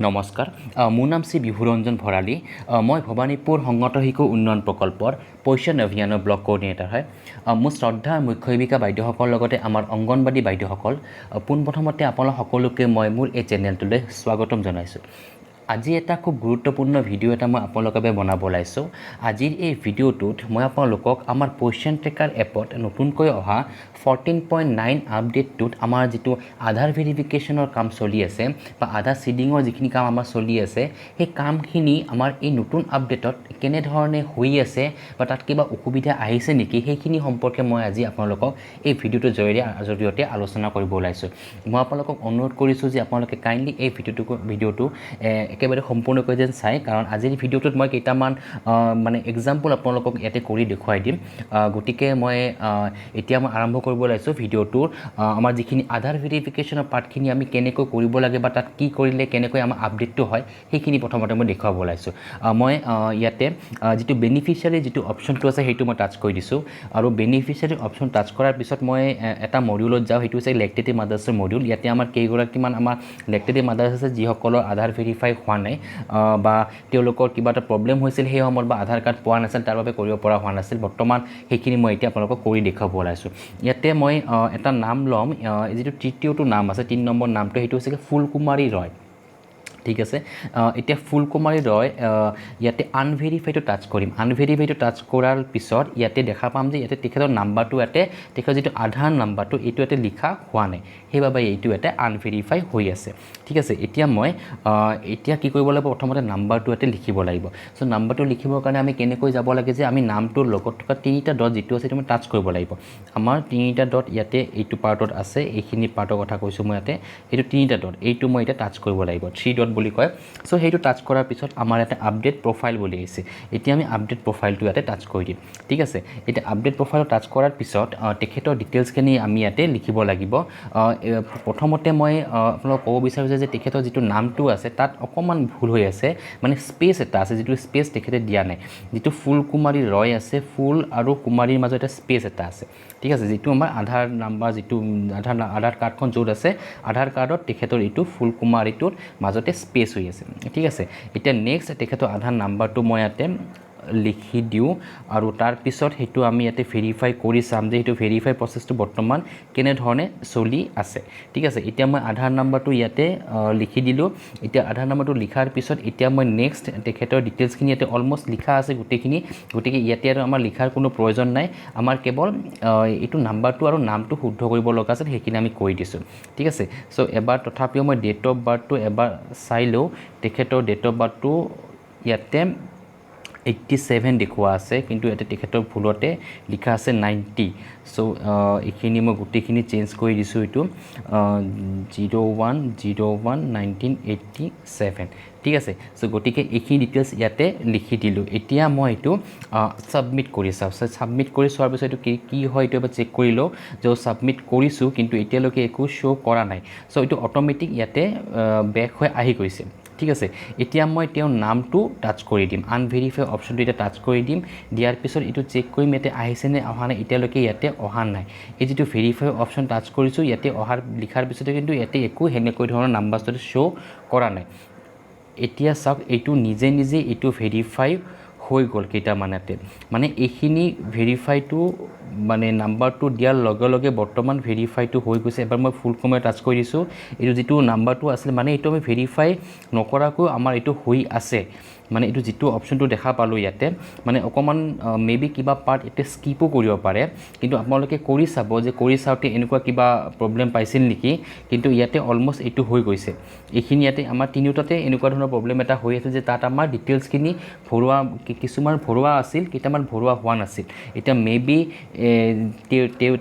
নমস্কাৰ মোৰ নাম শ্ৰী বিভুৰঞ্জন ভৰালী মই ভৱানীপুৰ সংগত শিশু উন্নয়ন প্ৰকল্পৰ পোষণ অভিযানৰ ব্লক কোঅৰ্ডিনেটৰ হয় মোৰ শ্ৰদ্ধা মুখ্য শিক্ষিকা বাইদেউসকলৰ লগতে আমাৰ অংগনবাদী বাইদেউসকল পোনপ্ৰথমতে আপোনালোক সকলোকে মই মোৰ এই চেনেলটোলৈ স্বাগতম জনাইছোঁ আজি এটা খুব গুৰুত্বপূৰ্ণ ভিডিঅ' এটা মই আপোনালোকৰ বাবে বনাব ওলাইছোঁ আজিৰ এই ভিডিঅ'টোত মই আপোনালোকক আমাৰ পোষণ ট্ৰেকাৰ এপত নতুনকৈ অহা 14.9 আপডেটটোত আমাৰ যিটো আধাৰ ভেৰিফিকেশ্যনৰ কাম চলি আছে বা আধাৰ সিডিঙৰ যিখিনি কাম আমাৰ চলি আছে সেই কামখিনি আমাৰ এই নতুন আপডেটত কেনেধৰণে হৈ আছে বা তাত কিবা অসুবিধা আহিছে নেকি সেইখিনি সম্পৰ্কে মই আজি আপোনালোকক এই ভিডিঅ'টোৰ জৰিয়তে আলোচনা কৰিব ওলাইছোঁ মই আপোনালোকক অনুৰোধ কৰিছোঁ যে আপোনালোকে কাইণ্ডলি এই ভিডিঅ'টো একেবাৰে সম্পূৰ্ণকৈ যেন চাই কাৰণ আজিৰ ভিডিঅ'টোত মই কেইটামান মানে এক্সাম্পল আপোনালোকক ইয়াতে কৰি দেখুৱাই দিম গতিকে মই এতিয়া মই আৰম্ভ কৰিব ওলাইছোঁ ভিডিঅ'টোৰ আমাৰ যিখিনি আধাৰ ভেৰিফিকেশ্যনৰ পাৰ্টখিনি আমি কেনেকৈ কৰিব লাগে বা তাত কি কৰিলে কেনেকৈ আমাৰ আপডেটটো হয় সেইখিনি প্ৰথমতে মই দেখুৱাব ওলাইছোঁ মই ইয়াতে যিটো বেনিফিচিয়াৰী যিটো অপশ্যনটো আছে সেইটো মই টাচ কৰি দিছোঁ আৰু বেনিফিচিয়াৰী অপশ্যন টাচ কৰাৰ পিছত মই এটা মডিউলত যাওঁ সেইটো হৈছে লেক্টেটিভ মাদাৰ্ছৰ মডিউল ইয়াতে আমাৰ কেইগৰাকীমান আমাৰ লেক্টেটিভ মাদাৰ্ছ আছে যিসকলৰ আধাৰ ভেৰিফাই হোৱা নাই বা তেওঁলোকৰ কিবা এটা প্ৰব্লেম হৈছিল সেই সময়ত বা আধাৰ কাৰ্ড পোৱা নাছিল তাৰ বাবে কৰিব পৰা হোৱা নাছিল বৰ্তমান সেইখিনি মই এতিয়া আপোনালোকক কৰি দেখুৱাব ওলাইছোঁ ইয়াতে মই এটা নাম ল'ম যিটো তৃতীয়টো নাম আছে 3 নম্বৰ নামটো সেইটো হৈছে ফুলকুমাৰী ৰয় ঠিক আছে এতিয়া ফুলকুমাৰী ৰয় ইয়াতে আনভেৰিফাইডটো টাচ কৰিম আনভেৰিফাইডটো টাচ কৰাৰ পিছত ইয়াতে দেখা পাম যে ইয়াতে তেখেতৰ নাম্বাৰটো ইয়াতে তেখেতৰ যিটো আধাৰ নাম্বাৰটো এইটো ইয়াতে লিখা হোৱা নাই সেইবাবে এইটো ইয়াতে আনভেৰিফাই হৈ আছে ঠিক আছে এতিয়া মই এতিয়া কি কৰিব লাগিব প্ৰথমতে নাম্বাৰটো ইয়াতে লিখিব লাগিব চ' নাম্বাৰটো লিখিবৰ কাৰণে আমি কেনেকৈ যাব লাগে যে আমি নামটোৰ লগত থকা 3টা ডট যিটো আছে সেইটো মই টাচ কৰিব লাগিব আমাৰ 3টা ডট ইয়াতে এইটো পাৰ্টত আছে এইখিনি পাৰ্টৰ কথা কৈছোঁ মই ইয়াতে এইটো 3টা ডট এইটো মই এতিয়া টাচ কৰিব লাগিব 3 ডট বুলি কয় চ' সেইটো টাচ কৰাৰ পিছত আমাৰ ইয়াতে আপডেট প্ৰফাইল বুলি আহিছে এতিয়া আমি আপডেট প্ৰফাইলটো ইয়াতে টাচ কৰি দিম ঠিক আছে এতিয়া আপডেট প্ৰফাইলত টাচ কৰাৰ পিছত তেখেতৰ ডিটেইলছখিনি আমি ইয়াতে লিখিব লাগিব প্ৰথমতে মই আপোনালোকক ক'ব বিচাৰোঁ যে তেখেতৰ যিটো নামটো আছে তাত অকণমান ভুল হৈ আছে মানে স্পেচ এটা আছে যিটো স্পেচ তেখেতে দিয়া নাই যিটো ফুলকুমাৰী ৰয় আছে ফুল আৰু কুমাৰীৰ মাজত এটা স্পেচ এটা আছে ঠিক আছে যিটো আমাৰ আধাৰ নাম্বাৰ যিটো আধাৰ কাৰ্ডখন য'ত আছে আধাৰ কাৰ্ডত তেখেতৰ এইটো ফুলকুমাৰীটোৰ মাজতে স্পেচ হৈ আছে ঠিক আছে এতিয়া নেক্সট তেখেতৰ আধাৰ নাম্বাৰটো মই ইয়াতে লিখি দিওঁ আৰু তাৰপিছত সেইটো আমি ইয়াতে ভেৰিফাই কৰি চাম যে সেইটো ভেৰিফাই প্ৰচেছটো বৰ্তমান কেনেধৰণে চলি আছে ঠিক আছে এতিয়া মই আধাৰ নাম্বাৰটো ইয়াতে লিখি দিলোঁ এতিয়া আধাৰ নাম্বাৰটো লিখাৰ পিছত এতিয়া মই নেক্সট তেখেতৰ ডিটেইলছখিনি ইয়াতে অলমষ্ট লিখা আছে গোটেইখিনি গতিকে ইয়াতে আৰু আমাৰ লিখাৰ কোনো প্ৰয়োজন নাই আমাৰ কেৱল এইটো নাম্বাৰটো আৰু নামটো শুদ্ধ কৰিব লগা আছে সেইখিনি আমি কৰি দিছোঁ ঠিক আছে চ' এবাৰ তথাপিও মই ডেট অফ বাৰ্থটো এবাৰ চাই লওঁ তেখেতৰ ডেট অফ বাৰ্থটো ইয়াতে 87 দেখুওৱা আছে কিন্তু ইয়াতে তেখেতৰ ভুলতে লিখা আছে 90 চ' এইখিনি মই গোটেইখিনি চেঞ্জ কৰি দিছোঁ এইটো 01/01/1987 ঠিক আছে চ' গতিকে এইখিনি ডিটেইলছ ইয়াতে লিখি দিলোঁ এতিয়া মই এইটো ছাবমিট কৰি চাওঁ ছাবমিট কৰি চোৱাৰ পিছত এইটো কি হয় এইটো এবাৰ চেক কৰি লওঁ যে ছাবমিট কৰিছোঁ কিন্তু এতিয়ালৈকে একো শ্ব' কৰা নাই চ' এইটো অট'মেটিক ইয়াতে বেক হৈ আহি গৈছে ঠিক আছে এতিয়া মই তেওঁৰ নামটো টাচ কৰি দিম আনভেৰিফাই অপশ্যনটো এতিয়া টাচ কৰি দিম দিয়াৰ পিছত এইটো চেক কৰিম ইয়াতে আহিছেনে অহা নাই এতিয়ালৈকে ইয়াতে অহা নাই এই যিটো ভেৰিফাই অপশ্যন টাচ কৰিছোঁ ইয়াতে অহাৰ লিখাৰ পিছতে কিন্তু ইয়াতে একো সেনেকৈ ধৰণৰ নাম্বাৰটো শ্ব' কৰা নাই এতিয়া চাওক এইটো নিজে এইটো ভেৰিফাই হৈ গ'ল কেইটামানতে মানে এইখিনি ভেৰিফাইটো মানে নাম্বাৰটো দিয়াৰ লগে লগে বৰ্তমান ভেৰিফাইটো হৈ গৈছে এবাৰ মই ফুল কমে টাচ কৰি দিছোঁ এইটো যিটো নাম্বাৰটো আছিল মানে এইটো আমি ভেৰিফাই নকৰাকৈ আমাৰ এইটো হৈ আছে মানে এইটো যিটো অপশ্যনটো দেখা পালোঁ ইয়াতে মানে অকণমান মেবি কিবা পাৰ্ট ইয়াতে স্কিপো কৰিব পাৰে কিন্তু আপোনালোকে কৰি চাব যে কৰি চাওঁতে এনেকুৱা কিবা প্ৰব্লেম পাইছিল নেকি কিন্তু ইয়াতে অলমষ্ট এইটো হৈ গৈছে এইখিনি ইয়াতে আমাৰ তিনিওটাতে এনেকুৱা ধৰণৰ প্ৰব্লেম এটা হৈ আছে যে তাত আমাৰ ডিটেইলছখিনি ভৰোৱা কিছুমান ভৰোৱা আছিল কেইটামান ভৰোৱা হোৱা নাছিল এতিয়া মেবি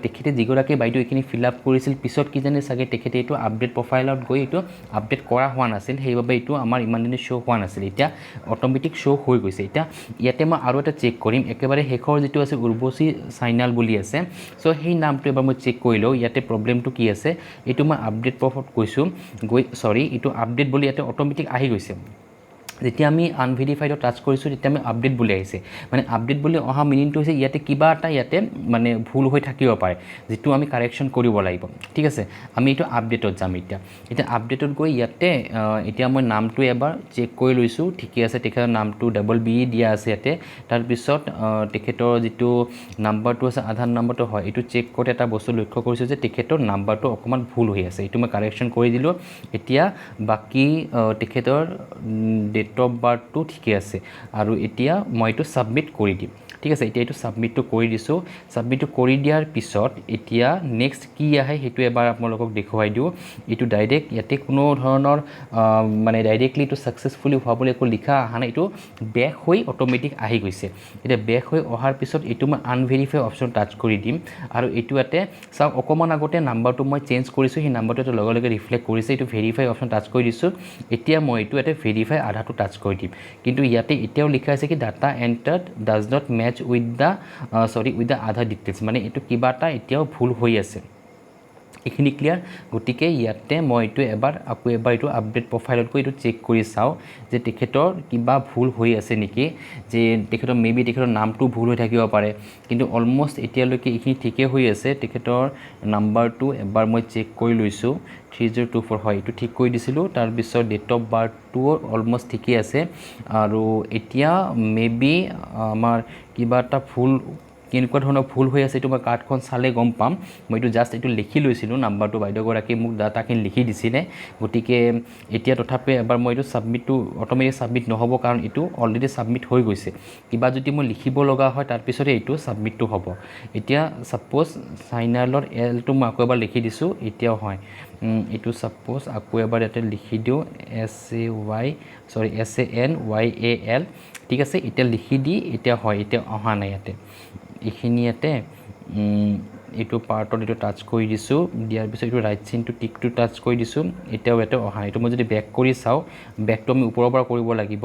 তেখেতে যিগৰাকী বাইদেউ এইখিনি ফিল আপ কৰিছিল পিছত কিজানি চাগে তেখেতে এইটো আপডেট প্ৰফাইলত গৈ এইটো আপডেট কৰা হোৱা নাছিল সেইবাবে এইটো আমাৰ ইমান দিনে শ্ব' হোৱা নাছিল এতিয়া অট'মেটিক শ্ব' হৈ গৈছে এতিয়া ইয়াতে মই আৰু এটা চেক কৰিম একেবাৰে শেষৰ যিটো আছে উৰ্বশী চাইনাল বুলি আছে চ' সেই নামটো এবাৰ মই চেক কৰি লওঁ ইয়াতে প্ৰব্লেমটো কি আছে এইটো মই আপডেট প্ৰফত কৈছোঁ এইটো আপডেট বুলি ইয়াতে অট'মেটিক আহি গৈছে যেতিয়া আমি আনভেৰিফাইডত টাচ কৰিছোঁ তেতিয়া আমি আপডেট বুলি আহিছে মানে আপডেট বুলি অহা মিনিংটো হৈছে ইয়াতে কিবা এটা ইয়াতে মানে ভুল হৈ থাকিব পাৰে যিটো আমি কাৰেকশ্যন কৰিব লাগিব ঠিক আছে আমি এইটো আপডেটত যাম এতিয়া আপডেটত গৈ ইয়াতে এতিয়া মই নামটো এবাৰ চেক কৰি লৈছোঁ ঠিকে আছে তেখেতৰ নামটো ডাবল বি দিয়া আছে ইয়াতে তাৰপিছত তেখেতৰ যিটো নাম্বাৰটো আছে আধাৰ নাম্বাৰটো হয় এইটো চেক কৰোঁতে এটা বস্তু লক্ষ্য কৰিছোঁ যে তেখেতৰ নাম্বাৰটো অকণমান ভুল হৈ আছে এইটো মই কাৰেকশ্যন কৰি দিলোঁ এতিয়া বাকী তেখেতৰ ডেট অফ বাৰ্থটো ঠিকে আছে আৰু এতিয়া মই এইটো ছাবমিট কৰি দিম ঠিক আছে এতিয়া এইটো ছাবমিটটো কৰি দিছোঁ ছাবমিটটো কৰি দিয়াৰ পিছত এতিয়া নেক্সট কি আহে সেইটো এবাৰ আপোনালোকক দেখুৱাই দিওঁ এইটো ডাইৰেক্ট ইয়াতে কোনো ধৰণৰ মানে ডাইৰেক্টলি এইটো ছাকচেছফুলি হোৱা বুলি একো লিখা অহা নাই এইটো বেক হৈ অট'মেটিক আহি গৈছে এতিয়া বেক হৈ অহাৰ পিছত এইটো মই আনভেৰিফাই অপশ্যন টাচ কৰি দিম আৰু এইটো ইয়াতে চাওক অকণমান আগতে নাম্বাৰটো মই চেঞ্জ কৰিছোঁ সেই নাম্বাৰটো লগে লগে ৰিফ্লেক্ট কৰিছে এইটো ভেৰিফাই অপশ্যন টাচ কৰি দিছোঁ এতিয়া মই এইটো ইয়াতে ভেৰিফাই আধাটো টাচ কৰি দিম কিন্তু ইয়াতে এতিয়াও লিখা আছে কি data entered does not match with the with the Aadhaar details মানে এইটো কিবা এটা এতিয়াও ভুল হৈ আছে এইখিনি ক্লিয়াৰ গতিকে ইয়াতে মই এইটো আকৌ এবাৰ এইটো আপডেট প্ৰফাইলত গৈ এইটো চেক কৰি চাওঁ যে তেখেতৰ কিবা ভুল হৈ আছে নেকি যে তেখেতৰ মেবি তেখেতৰ নামটো ভুল হৈ থাকিব পাৰে কিন্তু অলম'ষ্ট এতিয়ালৈকে এইখিনি ঠিকেই হৈ আছে তেখেতৰ নাম্বাৰটো এবাৰ মই চেক কৰি লৈছোঁ 3024 হয় এইটো ঠিক কৰি দিছিলোঁ তাৰপিছত ডেট অফ বাৰ্থটোও অলম'ষ্ট ঠিকেই আছে আৰু এতিয়া মেবি আমাৰ কিবা এটা ভুল কেনেকুৱা ধৰণৰ ভুল হৈ আছে এইটো মই কাৰ্ডখন চালে গম পাম মই এইটো জাষ্ট এইটো লিখি লৈছিলোঁ নাম্বাৰটো বাইদেউগৰাকীয়ে মোক ডাটাখিনি লিখি দিছিলে গতিকে এতিয়া তথাপি এবাৰ মই এইটো ছাবমিটটো অট'মেটিক ছাবমিট নহ'ব কাৰণ এইটো অলৰেডি ছাবমিট হৈ গৈছে কিবা যদি মই লিখিব লগা হয় তাৰপিছতে এইটো ছাবমিটটো হ'ব এতিয়া ছাপ'জ চাইনালৰ এলটো মই আকৌ এবাৰ লিখি দিছোঁ এতিয়াও হয় এইটো ছাপ'জ আকৌ এবাৰ ইয়াতে লিখি দিওঁ SANYAL ঠিক আছে এতিয়া লিখি দি এতিয়া হয় এতিয়া অহা নাই ইয়াতে এইখিনি ইয়াতে এইটো পাৰ্টত এইটো টাচ কৰি দিছোঁ দিয়াৰ পিছত এইটো ৰাইট চিনটো টিকটো টাচ কৰি দিছোঁ এতিয়াও ইয়াতে অহা এইটো মই যদি বেক কৰি চাওঁ বেকটো আমি ওপৰৰ পৰা কৰিব লাগিব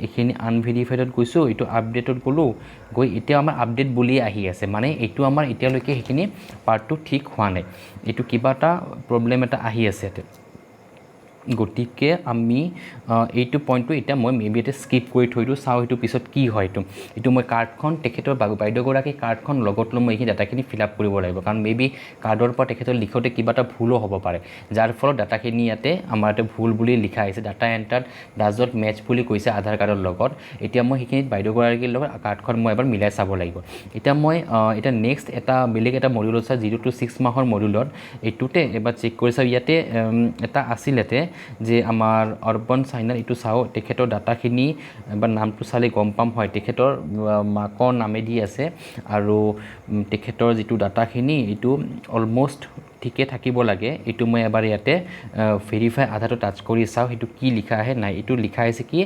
এইখিনি আনভেৰিফাইডত গৈছোঁ এইটো আপডেটত গ'লোঁ গৈ এতিয়া আমাৰ আপডেট বুলিয়ে আহি আছে মানে এইটো আমাৰ এতিয়ালৈকে সেইখিনি পাৰ্টটো ঠিক হোৱা নাই এইটো কিবা এটা প্ৰব্লেম এটা আহি আছে ইয়াতে গতিকে আমি এইটো পইণ্টটো এতিয়া মই মেবি এটা স্কিপ কৰি থৈ দিওঁ চাওঁ এইটো পিছত কি হয় এইটো মই কাৰ্ডখন তেখেতৰ বাইদেউগৰাকী কাৰ্ডখন লগত লৈ মই এইখিনি ডাটাখিনি ফিল আপ কৰিব লাগিব কাৰণ মেবি কাৰ্ডৰ পৰা তেখেতৰ লিখোঁতে কিবা এটা ভুলো হ'ব পাৰে যাৰ ফলত ডাটাখিনি ইয়াতে আমাৰ ইয়াতে ভুল বুলি লিখা আহিছে data entered does not match বুলি কৈছে আধাৰ কাৰ্ডৰ লগত এতিয়া মই সেইখিনিত বাইদেউগৰাকীৰ লগত কাৰ্ডখন মই এবাৰ মিলাই চাব লাগিব এতিয়া মই এতিয়া নেক্সট এটা বেলেগ এটা মডিউলত চাওঁ 0 to 6 মাহৰ মডিউলত এইটোতে এবাৰ চেক কৰি চাওঁ ইয়াতে এটা আছিল ইয়াতে যে আমাৰ অৰ্বন চাইনাৰ এইটো চাওঁ তেখেতৰ ডাটাখিনি বা নামটো চালে গম পাম হয় তেখেতৰ মাকৰ নামেদি আছে আৰু তেখেতৰ যিটো ডাটাখিনি এইটো অলম'ষ্ট ঠিকে থাকিব লাগে এইটো মই এবাৰ ইয়াতে ভেৰিফাই আধাৰটো টাচ কৰি চাওঁ সেইটো কি লিখা আহে নাই এইটো লিখা আছে কি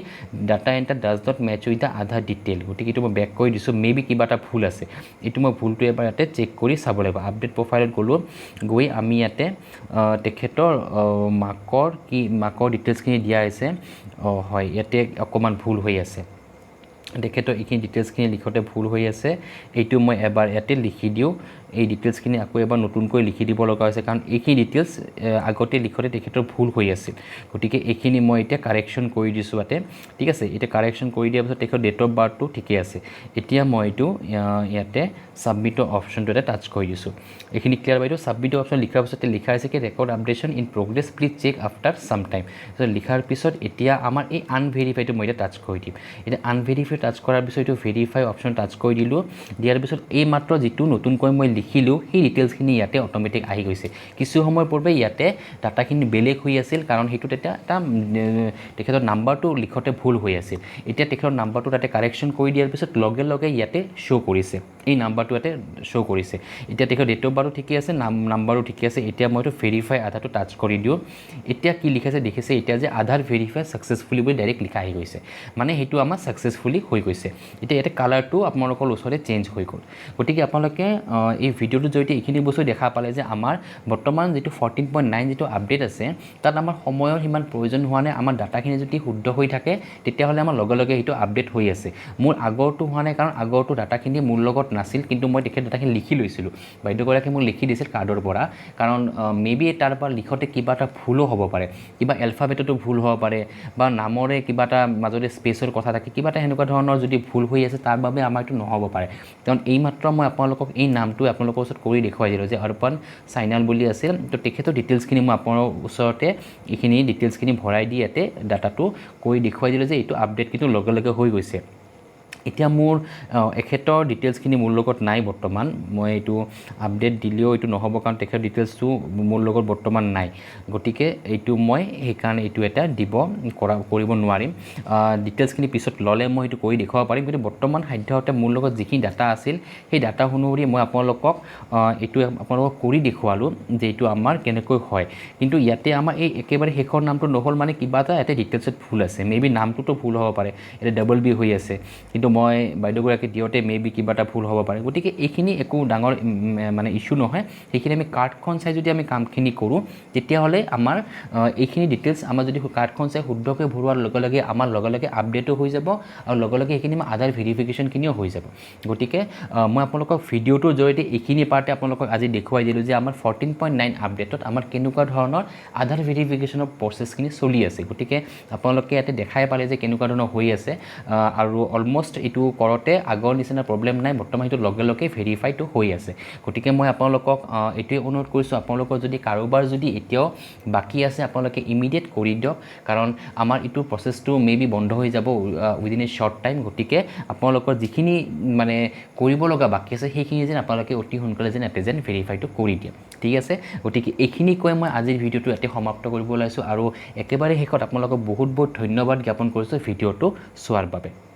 data enter does not match with the Aadhaar detail গতিকে এইটো মই বেক কৰি দিছোঁ মেবি কিবা এটা ভুল আছে এইটো মই ভুলটো এবাৰ ইয়াতে চেক কৰি চাব লাগিব আপডেট প্ৰফাইলত গ'লোঁ গৈ আমি ইয়াতে তেখেতৰ মাকৰ ডিটেইলছখিনি দিয়া হৈছে হয় ইয়াতে অকণমান ভুল হৈ আছে তেখেতৰ এইখিনি ডিটেইলছখিনি লিখোঁতে ভুল হৈ আছে এইটো মই এবাৰ ইয়াতে লিখি দিওঁ এই ডিটেইলছখিনি আকৌ এবাৰ নতুনকৈ লিখি দিব লগা হৈছে কাৰণ এইখিনি ডিটেইলছ আগতে লিখোঁতে তেখেতৰ ভুল হৈ আছিল গতিকে এইখিনি মই এতিয়া কাৰেকশ্যন কৰি দিছোঁ ইয়াতে ঠিক আছে এতিয়া কাৰেকশ্যন কৰি দিয়াৰ পিছত তেখেতৰ ডেট অফ বাৰ্থটো ঠিকে আছে এতিয়া মই এইটো ইয়াতে ছাবমিটৰ অপশ্যনটো এটা টাচ কৰি দিছোঁ এইখিনি ক্লিয়াৰ বাইদেউ ছাবমিটৰ অপশ্যন লিখাৰ পিছতে লিখা হৈছে কি record updation in progress please check after some time লিখাৰ পিছত এতিয়া আমাৰ এই আনভেৰিফাইটো মই এতিয়া টাচ কৰি দিম এতিয়া আনভেৰিফাই টাচ কৰাৰ পিছত এইটো ভেৰিফাই অপশ্যন টাচ কৰি দিলোঁ দিয়াৰ পিছত এই মাত্ৰ যিটো নতুনকৈ মই লিখিলোঁ সেই ডিটেইলছখিনি ইয়াতে অট'মেটিক আহি গৈছে কিছু সময় পূৰ্বে ইয়াতে ডাটাখিনি বেলেগ হৈ আছিল কাৰণ সেইটোত এটা তেখেতৰ নাম্বাৰটো লিখোঁতে ভুল হৈ আছিল এতিয়া তেখেতৰ নাম্বাৰটো তাতে কাৰেকশ্যন কৰি দিয়াৰ পিছত লগে লগে ইয়াতে শ্ব' কৰিছে এই নাম্বাৰটো ইয়াতে শ্ব' কৰিছে এতিয়া তেখেতৰ ডেট অফ বাৰ্থো ঠিকে আছে নাম্বাৰো ঠিকে আছে এতিয়া মই এইটো ভেৰিফাই আধাৰটো টাচ কৰি দিওঁ এতিয়া কি লিখাইছে দেখিছে এতিয়া যে আধাৰ ভেৰিফাই ছাকচেছফুলি বুলি ডাইৰেক্ট লিখা আহি গৈছে মানে সেইটো আমাৰ ছাকচেছফুলি হৈ গৈছে এতিয়া ইয়াতে কালাৰটো আপোনালোকৰ ওচৰতে চেঞ্জ হৈ গ'ল গতিকে আপোনালোকে এই ভিডিঅ'টোৰ জৰিয়তে এইখিনি বস্তু দেখা পালে যে আমাৰ বৰ্তমান যিটো 14.9 যিটো আপডেট আছে তাত আমাৰ সময়ৰ সিমান প্ৰয়োজন হোৱা নাই আমাৰ ডাটাখিনি যদি শুদ্ধ হৈ থাকে তেতিয়াহ'লে আমাৰ লগে লগে এইটো আপডেট হৈ আছে মোৰ আগৰটো হোৱা নাই কাৰণ আগৰটো ডাটাখিনি মোৰ লগত নাছিল কিন্তু মই তেখেত ডাটাখিনি লিখি লৈছিলোঁ বাইদেউগৰাকীয়ে মোক লিখি দিছিল কাৰ্ডৰ পৰা কাৰণ মেবি তাৰ পৰা লিখোঁতে কিবা এটা ভুলো হ'ব পাৰে কিবা এলফাবেটতো ভুল হ'ব পাৰে বা নামৰে কিবা এটা মাজতে স্পেচৰ কথা থাকে কিবা এটা সেনেকুৱা ধৰণৰ যদি ভুল হৈ আছে তাৰ বাবে আমাৰ এইটো নহ'ব পাৰে কাৰণ এইমাত্ৰ মই আপোনালোকক এই নামটো আপোনালোকৰ ওচৰত কৰি দেখুৱাই দিলোঁ যে অৰ্পণ চাইনাল বুলি আছিল তো তেখেতৰ ডিটেইলছখিনি মই আপোনাৰ ওচৰতে এইখিনি ডিটেইলছখিনি ভৰাই দি ইয়াতে ডাটাটো কৰি দেখুৱাই দিলোঁ যে এইটো আপডেট কিন্তু লগে লগে হৈ গৈছে এতিয়া মোৰ এখেতৰ ডিটেইলছখিনি মোৰ লগত নাই বৰ্তমান মই এইটো আপডেট দিলেও এইটো নহ'ব কাৰণ তেখেতৰ ডিটেইলছটো মোৰ লগত বৰ্তমান নাই গতিকে এইটো মই সেইকাৰণে এইটো এটা কৰিব নোৱাৰিম ডিটেইলছখিনি পিছত ল'লে মই এইটো কৰি দেখুৱাব পাৰিম কিন্তু বৰ্তমান সাধ্যহতে মোৰ লগত যিখিনি ডাটা আছিল সেই ডাটা অনুসৰি মই আপোনালোকক এইটো আপোনালোকক কৰি দেখুৱালোঁ যে এইটো আমাৰ কেনেকৈ হয় কিন্তু ইয়াতে আমাৰ এই একেবাৰে শেষৰ নামটো নহ'ল মানে কিবা এটা ইয়াতে ডিটেইলছত ভুল আছে মেবি নামটোতো ভুল হ'ব পাৰে এতিয়া ডাবল বি হৈ আছে কিন্তু মই বাইদেউগৰাকী দিওঁতে মেবি কিবা এটা ভুল হ'ব পাৰে গতিকে এইখিনি একো ডাঙৰ মানে ইছ্যু নহয় সেইখিনি আমি কাৰ্ডখন চাই যদি আমি কামখিনি কৰোঁ তেতিয়াহ'লে আমাৰ এইখিনি ডিটেইলছ আমাৰ যদি কাৰ্ডখন চাই শুদ্ধকৈ ভৰোৱাৰ লগে লগে আমাৰ লগে লগে আপডেটো হৈ যাব আৰু লগে লগে এইখিনি আমাৰ আধাৰ ভেৰিফিকেশ্যনখিনিও হৈ যাব গতিকে মই আপোনালোকক ভিডিঅ'টোৰ জৰিয়তে এইখিনি পাৰ্টে আপোনালোকক আজি দেখুৱাই দিলোঁ যে আমাৰ 14.9 আপডেটত আমাৰ কেনেকুৱা ধৰণৰ আধাৰ ভেৰিফিকেশ্যনৰ প্ৰচেছখিনি চলি আছে গতিকে আপোনালোকে ইয়াতে দেখাই পালে যে কেনেকুৱা ধৰণৰ হৈ আছে আৰু অলমষ্ট এইটো কৰোঁতে আগৰ নিচিনা প্ৰব্লেম নাই বৰ্তমান এইটো লগে লগে ভেৰিফাইটো হৈ আছে গতিকে মই আপোনালোকক এইটোৱে অনুৰোধ কৰিছোঁ আপোনালোকৰ যদি কাৰোবাৰ যদি এতিয়াও বাকী আছে আপোনালোকে ইমিডিয়েট কৰি দিয়ক কাৰণ আমাৰ এইটো প্ৰচেছটো মেবি বন্ধ হৈ যাব উইদিন এ শ্বৰ্ট টাইম গতিকে আপোনালোকৰ যিখিনি মানে কৰিব লগা বাকী আছে সেইখিনি যেন আপোনালোকে অতি সোনকালে যেন ইয়াতে যেন ভেৰিফাইটো কৰি দিয়ে ঠিক আছে গতিকে এইখিনি কৈ মই আজিৰ ভিডিঅ'টো ইয়াতে সমাপ্ত কৰিব ওলাইছোঁ আৰু একেবাৰে শেষত আপোনালোকক বহুত বহুত ধন্যবাদ জ্ঞাপন কৰিছোঁ ভিডিঅ'টো চোৱাৰ বাবে